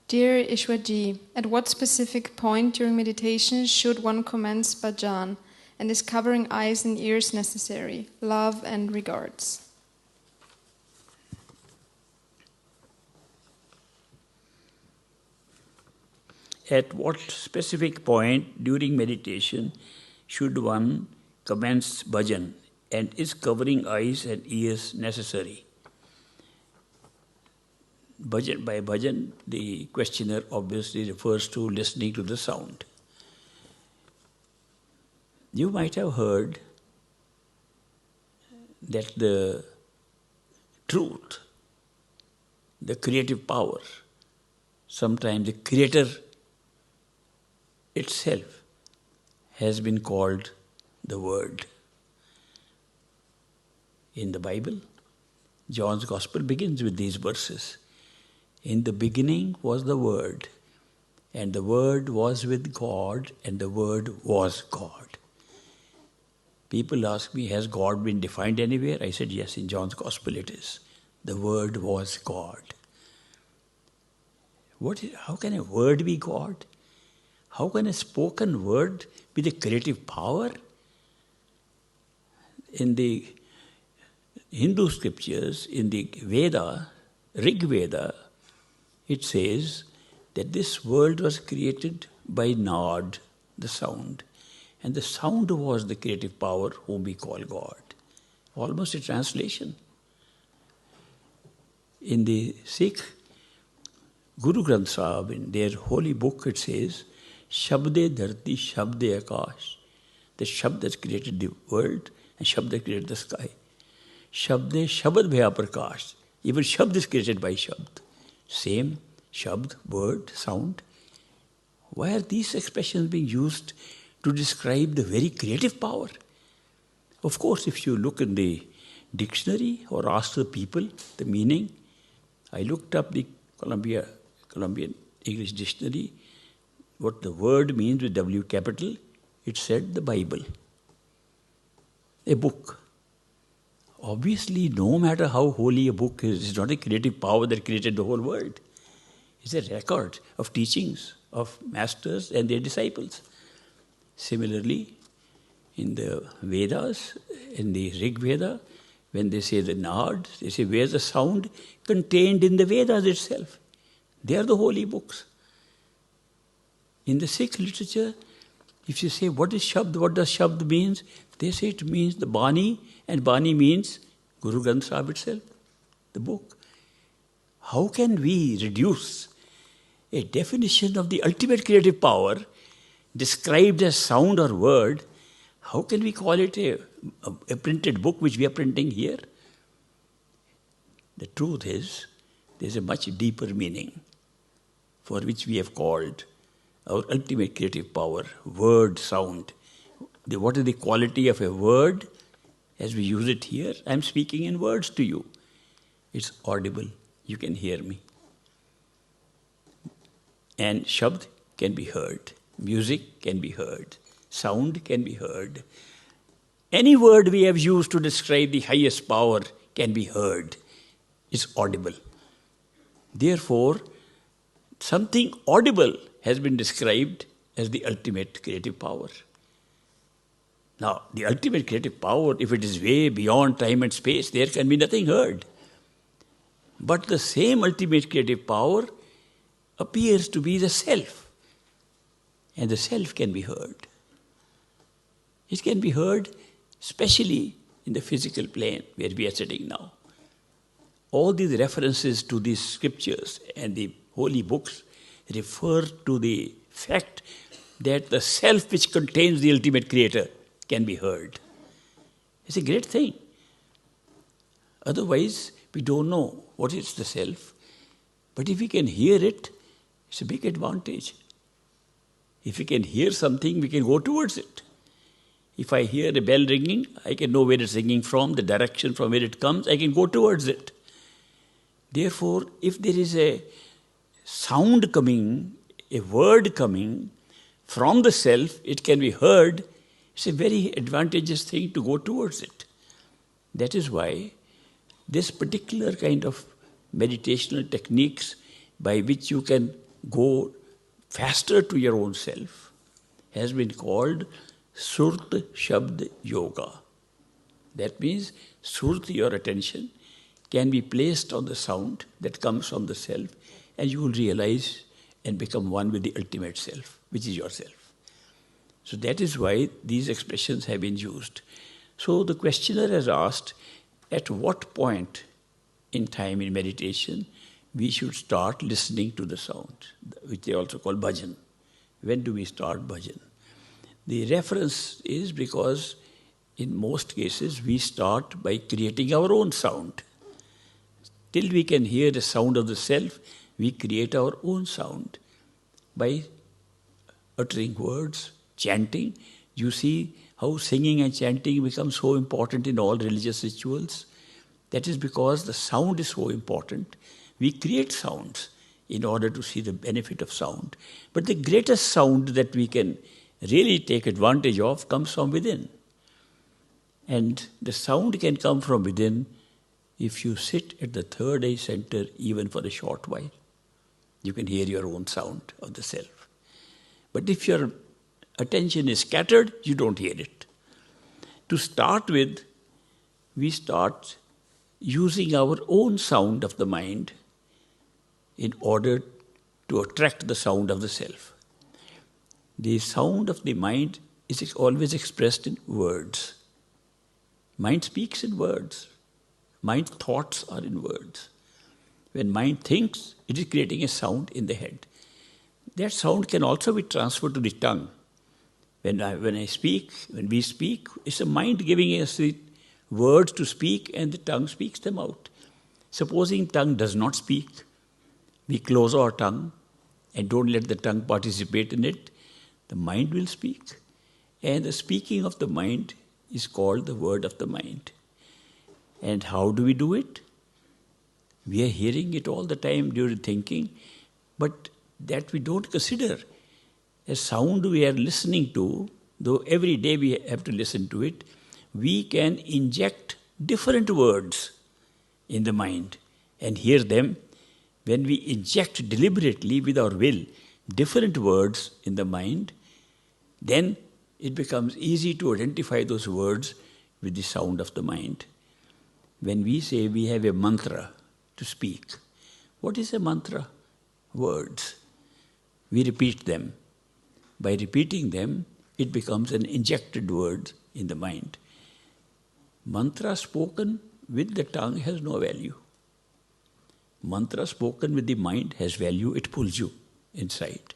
Dear Ishwarji, at what specific point during meditation should one commence bhajan, and is covering eyes and ears necessary? Love and regards. At what specific point during meditation should one commence bhajan, and is covering eyes and ears necessary? Bhajan, by bhajan, the questioner obviously refers to listening to the sound. You might have heard that the truth, the creative power, sometimes the creator itself has been called the Word. In the Bible, John's Gospel begins with these verses. In the beginning was the Word, and the Word was with God, and the Word was God. People ask me, has God been defined anywhere? I said, yes, in John's Gospel it is. The Word was God. How can a word be God? How can a spoken word be the creative power? In the Hindu scriptures, in the Veda, Rig Veda, it says that this world was created by Nad, the sound. And the sound was the creative power whom we call God. Almost a translation. In the Sikh Guru Granth Sahib, in their holy book, it says, Shabde Dharti Shabde Akash. The Shabd has created the world, and Shabd has created the sky. Shabde Shabad Bhaya Prakash. Even Shabd is created by Shabd. Same Shabd, word, sound. Why are these expressions being used to describe the very creative power? Of course, if you look in the dictionary or ask the people the meaning, I looked up the Columbian English Dictionary, what the word means with W capital, it said the Bible. A book. Obviously, no matter how holy a book is, it's not a creative power that created the whole world. It's a record of teachings of masters and their disciples. Similarly, in the Vedas, in the Rig Veda, when they say the Nad, they say where's the sound contained in the Vedas itself. They are the holy books. In the Sikh literature, if you say what is Shabd, what does Shabd means? They say it means the Bani, and Bani means Guru Granth Sahib itself, the book. How can we reduce a definition of the ultimate creative power described as sound or word? How can we call it a printed book which we are printing here? The truth is, there's a much deeper meaning for which we have called our ultimate creative power, word, sound. What is the quality of a word as we use it here? I'm speaking in words to you. It's audible. You can hear me. And Shabd can be heard. Music can be heard. Sound can be heard. Any word we have used to describe the highest power can be heard. It's audible. Therefore, something audible has been described as the ultimate creative power. Now, the ultimate creative power, if it is way beyond time and space, there can be nothing heard. But the same ultimate creative power appears to be the self. And the self can be heard. It can be heard especially in the physical plane where we are sitting now. All these references to these scriptures and the holy books refer to the fact that the self which contains the ultimate creator can be heard. It's a great thing. Otherwise, we don't know what is the self. But if we can hear it, it's a big advantage. If we can hear something, we can go towards it. If I hear a bell ringing, I can know where it's ringing from, the direction from where it comes, I can go towards it. Therefore, if there is a sound coming, a word coming from the self, it can be heard. It's a very advantageous thing to go towards it. That is why this particular kind of meditational techniques by which you can go faster to your own self has been called Surt Shabd Yoga. That means Surt, your attention, can be placed on the sound that comes from the self, and you will realize and become one with the ultimate self, which is yourself. So that is why these expressions have been used. So the questioner has asked, at what point in time in meditation we should start listening to the sound, which they also call bhajan. When do we start bhajan? The reference is because in most cases we start by creating our own sound. Till we can hear the sound of the self, we create our own sound by uttering words, chanting. You see how singing and chanting become so important in all religious rituals. That is because the sound is so important. We create sounds in order to see the benefit of sound. But the greatest sound that we can really take advantage of comes from within. And the sound can come from within if you sit at the third eye center even for a short while. You can hear your own sound of the self. But if your attention is scattered, you don't hear it. To start with, we start using our own sound of the mind in order to attract the sound of the self. The sound of the mind is always expressed in words. Mind speaks in words. Mind thoughts are in words. When mind thinks, it is creating a sound in the head. That sound can also be transferred to the tongue. When we speak, it's the mind giving us the words to speak and the tongue speaks them out. Supposing tongue does not speak, we close our tongue and don't let the tongue participate in it, the mind will speak. And the speaking of the mind is called the word of the mind. And how do we do it? We are hearing it all the time during thinking, but that we don't consider a sound we are listening to, though every day we have to listen to it. We can inject different words in the mind and hear them. When we inject deliberately with our will different words in the mind, then it becomes easy to identify those words with the sound of the mind. When we say we have a mantra to speak, what is a mantra? Words. We repeat them. By repeating them, it becomes an injected word in the mind. Mantra spoken with the tongue has no value. Mantra spoken with the mind has value, it pulls you inside.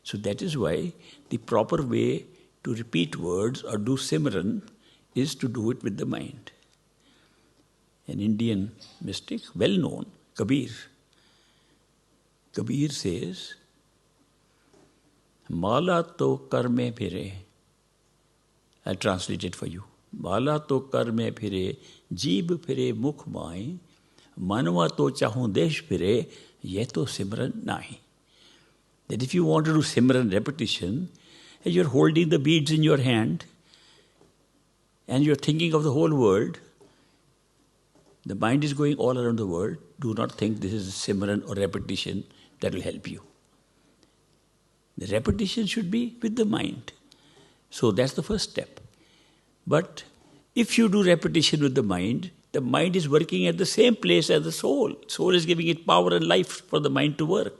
So that is why the proper way to repeat words or do Simran is to do it with the mind. An Indian mystic, well known, Kabir. Kabir says, Mala to karme phire. I'll translate it for you. Mala to karme phire, jeeb phire mukh mai, manwa to chahun desh phire, ye to Simran nahi. That if you want to do Simran repetition, and you're holding the beads in your hand, and you're thinking of the whole world, the mind is going all around the world, do not think this is a Simran or repetition that will help you. The repetition should be with the mind. So that's the first step. But if you do repetition with the mind is working at the same place as the soul. Soul is giving it power and life for the mind to work.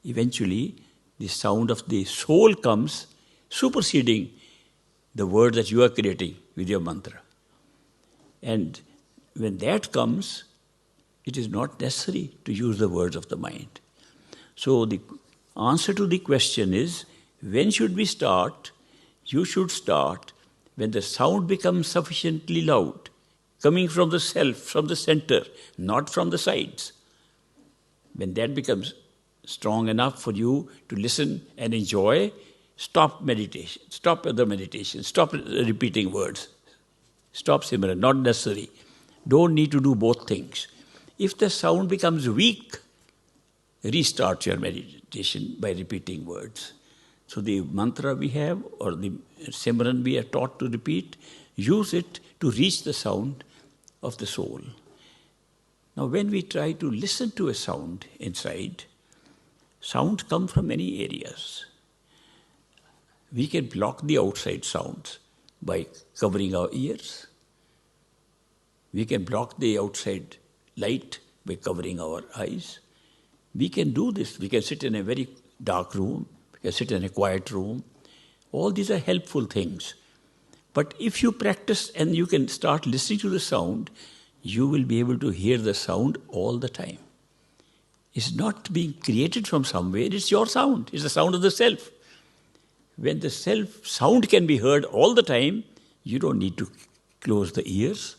Eventually, the sound of the soul comes superseding the word that you are creating with your mantra. And when that comes, it is not necessary to use the words of the mind. So the answer to the question is, when should we start? You should start when the sound becomes sufficiently loud, coming from the self, from the center, not from the sides. When that becomes strong enough for you to listen and enjoy, stop meditation, stop other meditation, stop repeating words, stop Simran, not necessary. Don't need to do both things. If the sound becomes weak, restart your meditation by repeating words. So the mantra we have, or the Simran we are taught to repeat, use it to reach the sound of the soul. Now when we try to listen to a sound inside, Sounds come from many areas. We can block the outside sounds by covering our ears. We can block the outside light by covering our eyes. We can do this. We can sit in a very dark room. We can sit in a quiet room. All these are helpful things. But if you practice and you can start listening to the sound, you will be able to hear the sound all the time. It's not being created from somewhere, it's your sound. It's the sound of the self. When the self sound can be heard all the time, you don't need to close the ears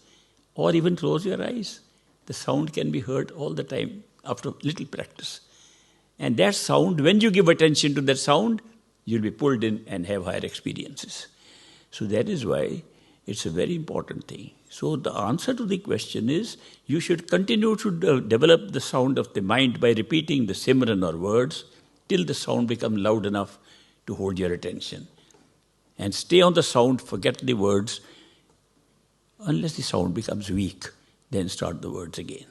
or even close your eyes. The sound can be heard all the time after little practice. And that sound, when you give attention to that sound, you'll be pulled in and have higher experiences. So that is why it's a very important thing. So the answer to the question is, you should continue to develop the sound of the mind by repeating the Simran or words till the sound becomes loud enough to hold your attention. And stay on the sound, forget the words, unless the sound becomes weak, then start the words again.